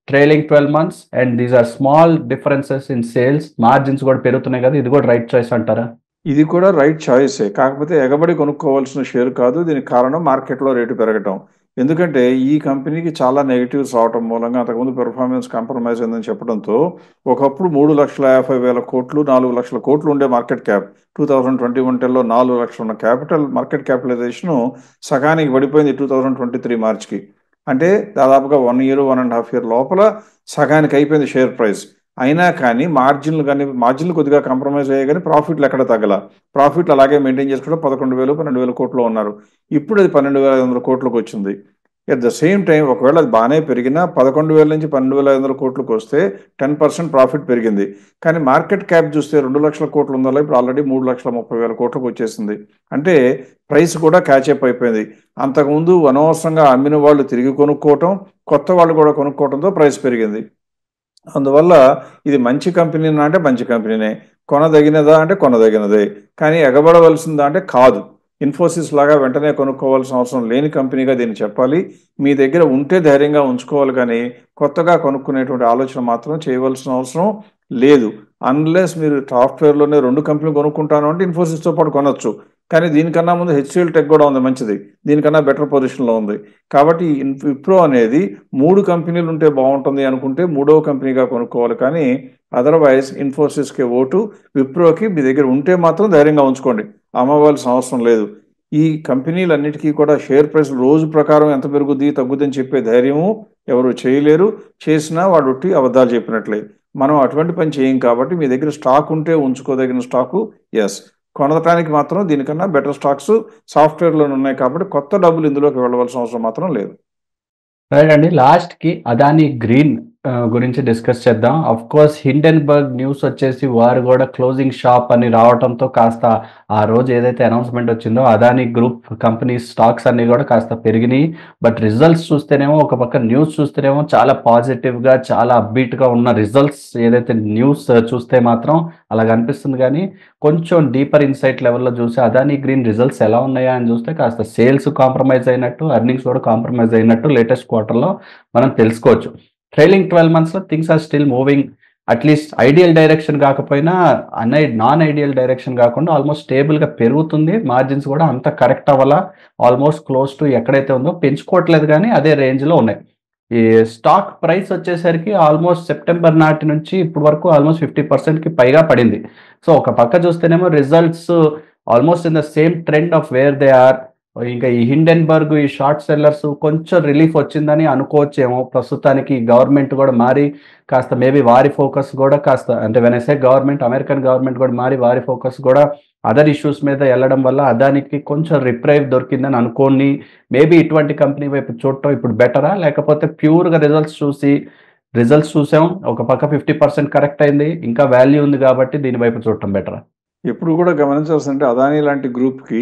trailing 12 months and these are small differences in sales, margins కూడా పెరుగుతున్నాయి కదా, ఇది కూడా రైట్ చాయిస్ అంటారా? ఇది కూడా రైట్ చాయిసే, కాకపోతే ఎగబడి కొనుక్కోవాల్సిన షేర్ కాదు. దీనికి కారణం మార్కెట్లో రేటు పెరగటం. ఎందుకంటే ఈ కంపెనీకి చాలా నెగిటివ్స్ రావటం మూలంగా అంతకుముందు పెర్ఫార్మెన్స్ కాంప్రమైజ్ అయిందని చెప్పడంతో ఒకప్పుడు 3,50,000 కోట్లు 4 లక్షల కోట్లు ఉండే మార్కెట్ క్యాప్ 2021-10లో 4 లక్షలు ఉన్న మార్కెట్ క్యాపిటలైజేషన్ సగానికి పడిపోయింది 2023 మార్చికి. అంటే దాదాపుగా 1 year 1.5 year లోపల సగానికి అయిపోయింది షేర్ ప్రైస్. అయినా కానీ మార్జిన్లు కొద్దిగా కాంప్రమైజ్ అయ్యాయి కానీ ప్రాఫిట్లు ఎక్కడ తగ్గల. ప్రాఫిట్లు అలాగే మెయింటైన్ చేసుకోవడం 11,000-12,000 కోట్లు ఉన్నారు. ఇప్పుడు అది 12,500 కోట్లకు వచ్చింది. ఎట్ ద సేమ్ టైం ఒకవేళ అది బాగానే పెరిగినా 11,000 నుంచి 12,500 కోట్లకు వస్తే 10% ప్రాఫిట్ పెరిగింది. కానీ మార్కెట్ క్యాప్ చూస్తే 2 లక్షల కోట్లు ఉందా, ఇప్పుడు ఆల్రెడీ 3,30,000 కోట్లకు వచ్చేసింది. అంటే ప్రైస్ కూడా క్యాచప్ అయిపోయింది. అంతకుముందు అనవసరంగా అమ్మిన వాళ్ళు తిరిగి కొనుక్కోవటం, కొత్త వాళ్ళు కూడా కొనుక్కోవడంతో ప్రైస్ పెరిగింది. అందువల్ల ఇది మంచి కంపెనీనా అంటే మంచి కంపెనీనే, కొనదగినదా అంటే కొనదగినదే, కానీ ఎగబడవలసిందా అంటే కాదు. ఇన్ఫోసిస్ లాగా వెంటనే కొనుక్కోవాల్సిన అవసరం లేని కంపెనీగా దీన్ని చెప్పాలి. మీ దగ్గర ఉంటే ధైర్యంగా ఉంచుకోవాలి, కానీ కొత్తగా కొనుక్కునేటువంటి ఆలోచన మాత్రం చేయవలసిన అవసరం లేదు. అన్లెస్ మీరు సాఫ్ట్వేర్లోనే 2 కంపెనీలు కొనుక్కుంటాను అంటే ఇన్ఫోసిస్తో పాటు కొనొచ్చు. కానీ దీనికన్నా ముందు హెచ్సిఎల్ టెక్ కూడా ఉంది మంచిది, దీనికన్నా బెటర్ పొజిషన్లో ఉంది. కాబట్టి విప్రో అనేది 3 కంపెనీలు ఉంటే బాగుంటుంది అనుకుంటే 3వ కంపెనీగా కొనుక్కోవాలి, కానీ అదర్వైజ్ ఇన్ఫోసిస్కి ఓటు, విప్రోకి మీ దగ్గర ఉంటే మాత్రం ధైర్యంగా ఉంచుకోండి, అమ్మవలసిన అవసరం లేదు. ఈ కంపెనీలన్నిటికీ కూడా షేర్ ప్రైస్ రోజు ప్రకారం ఎంత పెరుగుద్ది తగ్గుద్దని చెప్పే ధైర్యము ఎవరు చేయలేరు. చేసినా వాడు ఒట్టి అబద్ధాలు చెప్పినట్లే. మనం అటువంటి పని చేయం. కాబట్టి మీ దగ్గర స్టాక్ ఉంటే ఉంచుకోదగిన స్టాకు ఎస్, కొనడానికి మాత్రం దీనికన్నా బెటర్ స్టాక్స్ సాఫ్ట్వేర్లోనే ఉన్నాయి. కాబట్టి కొత్త డబ్బులు ఇందులోకి వెళ్ళవలసిన అవసరం మాత్రం లేదు. రైట్ అండి. లాస్ట్కి అదానీ గ్రీన్ గురించి డిస్కస్ చేద్దాం. అఫ్ కోర్స్ హిండెన్బర్గ్ న్యూస్ వచ్చేసి వారు కూడా క్లోజింగ్ షాప్ అని రావడంతో కాస్త ఆ రోజు ఏదైతే అనౌన్స్మెంట్ వచ్చిందో అదానీ గ్రూప్ కంపెనీస్ స్టాక్స్ అన్ని కూడా కాస్త పెరిగినాయి. బట్ రిజల్ట్స్ చూస్తేనేమో ఒక పక్క న్యూస్ చూస్తేనేమో చాలా పాజిటివ్గా చాలా అప్బీట్గా ఉన్న రిజల్ట్స్ ఏదైతే న్యూస్ చూస్తే మాత్రం అలా కనిపిస్తుంది. కానీ కొంచెం డీపర్ ఇన్సైట్ లెవెల్లో చూసి అదానీ గ్రీన్ రిజల్ట్స్ ఎలా ఉన్నాయా అని చూస్తే కాస్త సేల్స్ కాంప్రమైజ్ అయినట్టు, ఎర్నింగ్స్ కూడా కాంప్రమైజ్ అయినట్టు లేటెస్ట్ క్వార్టర్లో మనం తెలుసుకోవచ్చు. ట్రైలింగ్ 12 monthsలో things are still moving at least ideal direction కాకపోయినా నాన్ ఐడియల్ డైరెక్షన్ కాకుండా ఆల్మోస్ట్ స్టేబుల్గా పెరుగుతుంది. మార్జిన్స్ కూడా అంత కరెక్ట్ అవ్వాలా, ఆల్మోస్ట్ క్లోజ్ టు ఎక్కడైతే ఉందో పెంచుకోవట్లేదు, కానీ అదే రేంజ్లో ఉన్నాయి. ఈ స్టాక్ ప్రైస్ వచ్చేసరికి ఆల్మోస్ట్ సెప్టెంబర్ నాటి నుంచి ఇప్పటి వరకు ఆల్మోస్ట్ 50%కి పైగా పడింది. సో ఒక పక్క చూస్తేనేమో results almost in the same trend of where they are. ఇంకా ఈ హిండెన్బర్గ్ ఈ షార్ట్ సెల్లర్స్ కొంచెం రిలీఫ్ వచ్చిందని అనుకోవచ్చేమో. ప్రస్తుతానికి గవర్నమెంట్ కూడా మారి కాస్త మేబీ వారి ఫోకస్ కూడా కాస్త, అంటే వెనసే గవర్నమెంట్ అమెరికన్ గవర్నమెంట్ కూడా మారి వారి ఫోకస్ కూడా అదర్ ఇష్యూస్ మీద వెళ్ళడం వల్ల అదానికి కొంచెం రిప్రైవ్ దొరికిందని అనుకోని మేబీ ఇటువంటి కంపెనీ వైపు చూడటం ఇప్పుడు బెటరా, లేకపోతే ప్యూర్గా రిజల్ట్స్ చూసి రిజల్ట్స్ చూసాం, ఒక పక్క 50% కరెక్ట్ అయింది, ఇంకా వాల్యూ ఉంది కాబట్టి దీని వైపు చూడటం బెటరా? ఎప్పుడు కూడా గమనించాల్సిందంటే అదానీ లాంటి గ్రూప్కి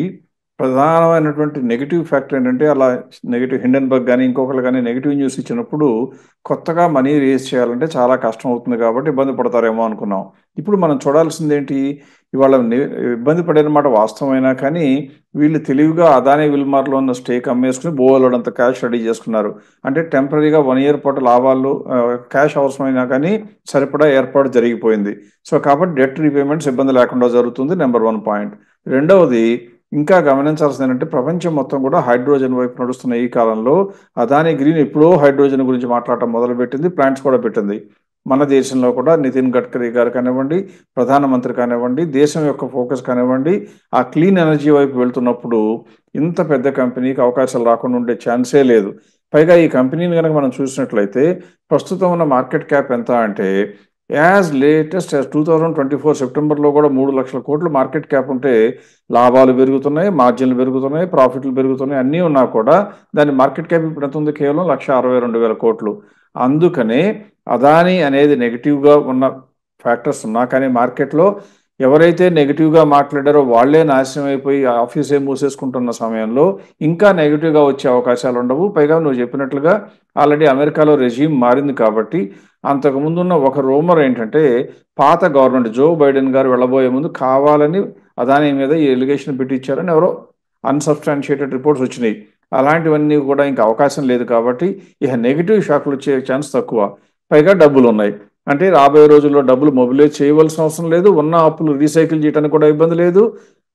ప్రధానమైనటువంటి నెగిటివ్ ఫ్యాక్టర్ ఏంటంటే అలా నెగిటివ్ హిండెన్బర్గ్ కానీ ఇంకొకరు కానీ నెగిటివ్ న్యూస్ ఇచ్చినప్పుడు కొత్తగా మనీ రేస్ చేయాలంటే చాలా కష్టం అవుతుంది కాబట్టి ఇబ్బంది పడతారేమో అనుకున్నాం. ఇప్పుడు మనం చూడాల్సింది ఏంటి, ఇవాళ ఇబ్బంది పడేనమాట వాస్తవమైనా కానీ వీళ్ళు తెలివిగా అదానీ విల్మార్లో ఉన్న స్టేక్ అమ్మేసుకుని బోలెడంత క్యాష్ రెడీ చేసుకున్నారు. అంటే టెంపరీగా 1 ఇయర్ పాటు లాభాలు క్యాష్ అవసరమైనా కానీ సరిపడా ఏర్పాటు జరిగిపోయింది. సో కాబట్టి డెట్ రీపేమెంట్స్ ఇబ్బంది లేకుండా జరుగుతుంది. Number 1 point. రెండవది ఇంకా గమనించాల్సింది ఏంటంటే ప్రపంచం మొత్తం కూడా హైడ్రోజన్ వైపు నడుస్తున్న ఈ కాలంలో అదానీ గ్రీన్ ఎప్పుడో హైడ్రోజన్ గురించి మాట్లాడటం మొదలుపెట్టింది, ప్లాంట్స్ కూడా పెట్టింది. మన దేశంలో కూడా నితిన్ గడ్కరీ గారు కానివ్వండి, ప్రధానమంత్రి కానివ్వండి, దేశం యొక్క ఫోకస్ కానివ్వండి ఆ క్లీన్ ఎనర్జీ వైపు వెళ్తున్నప్పుడు ఇంత పెద్ద కంపెనీకి అవకాశాలు రాకుండా ఉండే ఛాన్సే లేదు. పైగా ఈ కంపెనీని కనుక మనం చూసినట్లయితే ప్రస్తుతం ఉన్న మార్కెట్ క్యాప్ ఎంత అంటే యాజ్ లేటెస్ట్ 2024 సెప్టెంబర్లో కూడా 3 లక్షల కోట్లు మార్కెట్ క్యాప్ ఉంటే లాభాలు పెరుగుతున్నాయి, మార్జిన్లు పెరుగుతున్నాయి, ప్రాఫిట్లు పెరుగుతున్నాయి, అన్నీ ఉన్నా కూడా దాని మార్కెట్ క్యాప్ ఇప్పుడు ఎంత ఉంది, కేవలం 1,62,000 కోట్లు. అందుకనే అదానీ అనేది నెగిటివ్గా ఉన్న ఫ్యాక్టర్స్ ఉన్నా కానీ మార్కెట్లో ఎవరైతే నెగిటివ్గా మాట్లాడారో వాళ్లే నాశనం అయిపోయి ఆఫీసే మూసేసుకుంటున్న సమయంలో ఇంకా నెగిటివ్గా వచ్చే అవకాశాలు ఉండవు. పైగా నువ్వు చెప్పినట్లుగా ఆల్రెడీ అమెరికాలో రెజీమ్ మారింది కాబట్టి అంతకుముందున్న ఒక రూమర్ ఏంటంటే పాత గవర్నమెంట్ జో బైడెన్ గారు వెళ్ళబోయే ముందు కావాలని అదానీ మీద ఈ ఎలిగేషన్ పెట్టించారని ఎవరో అన్సబ్స్టాన్షియేటెడ్ రిపోర్ట్స్ వచ్చినాయి. అలాంటివన్నీ కూడా ఇంకా అవకాశం లేదు కాబట్టి ఇక నెగిటివ్ షాక్లు వచ్చే ఛాన్స్ తక్కువ. పైగా డబ్బులు ఉన్నాయి అంటే రాబోయే రోజుల్లో డబ్బులు మొబిలైజ్ చేయవలసిన అవసరం లేదు, ఉన్న అప్పులు రీసైకిల్ చేయడానికి కూడా ఇబ్బంది లేదు.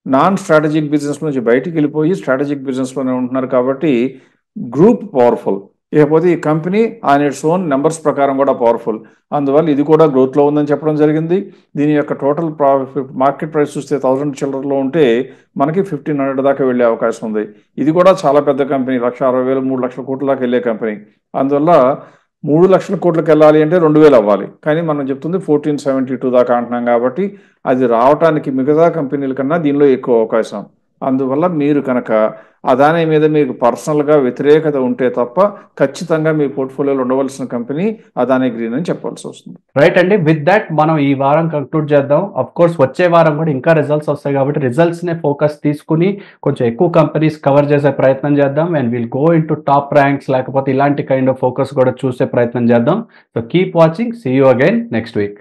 నాన్ స్ట్రాటజిక్ బిజినెస్ నుంచి బయటికి వెళ్ళిపోయి స్ట్రాటజిక్ బిజినెస్లోనే ఉంటున్నారు కాబట్టి గ్రూప్ పవర్ఫుల్. ఇకపోతే ఈ company on its own numbers ప్రకారం కూడా పవర్ఫుల్. అందువల్ల ఇది కూడా గ్రోత్లో ఉందని చెప్పడం జరిగింది. దీని యొక్క టోటల్ మార్కెట్ ప్రైస్ చూస్తే 1000 చిల్లరలో ఉంటే మనకి 1500 దాకా వెళ్ళే అవకాశం ఉంది. ఇది కూడా చాలా పెద్ద కంపెనీ, 1,60,000 3 లక్షల కోట్ల దాకా వెళ్ళే కంపెనీ. అందువల్ల 3 లక్షల కోట్లకు వెళ్ళాలి అంటే 2,000 అవ్వాలి, కానీ మనం చెప్తుంది 1472 దాకా అంటున్నాం కాబట్టి అది రావటానికి మిగతా కంపెనీల కన్నా దీనిలో ఎక్కువ అవకాశం. అందువల్ల మీరు కనుక అదానీ మీద మీకు పర్సనల్గా వ్యతిరేకత ఉంటే తప్ప ఖచ్చితంగా మీ పోర్ట్ఫోలియోలో ఉండవలసిన కంపెనీ అదానీ గ్రీన్ అని చెప్పాల్సి వస్తుంది. రైట్ అండి, విత్ దట్ మనం ఈ వారం కంక్లూడ్ చేద్దాం. అఫ్ కోర్స్ వచ్చే వారం కూడా ఇంకా రిజల్ట్స్ వస్తాయి కాబట్టి రిజల్ట్స్నే ఫోకస్ తీసుకుని కొంచెం ఎక్కువ కంపెనీస్ కవర్ చేసే ప్రయత్నం చేద్దాం. And will go in to top ranks లేకపోతే ఇలాంటి కైండ్ ఆఫ్ ఫోకస్ కూడా చూసే ప్రయత్నం చేద్దాం. So keep watching, see you again next week.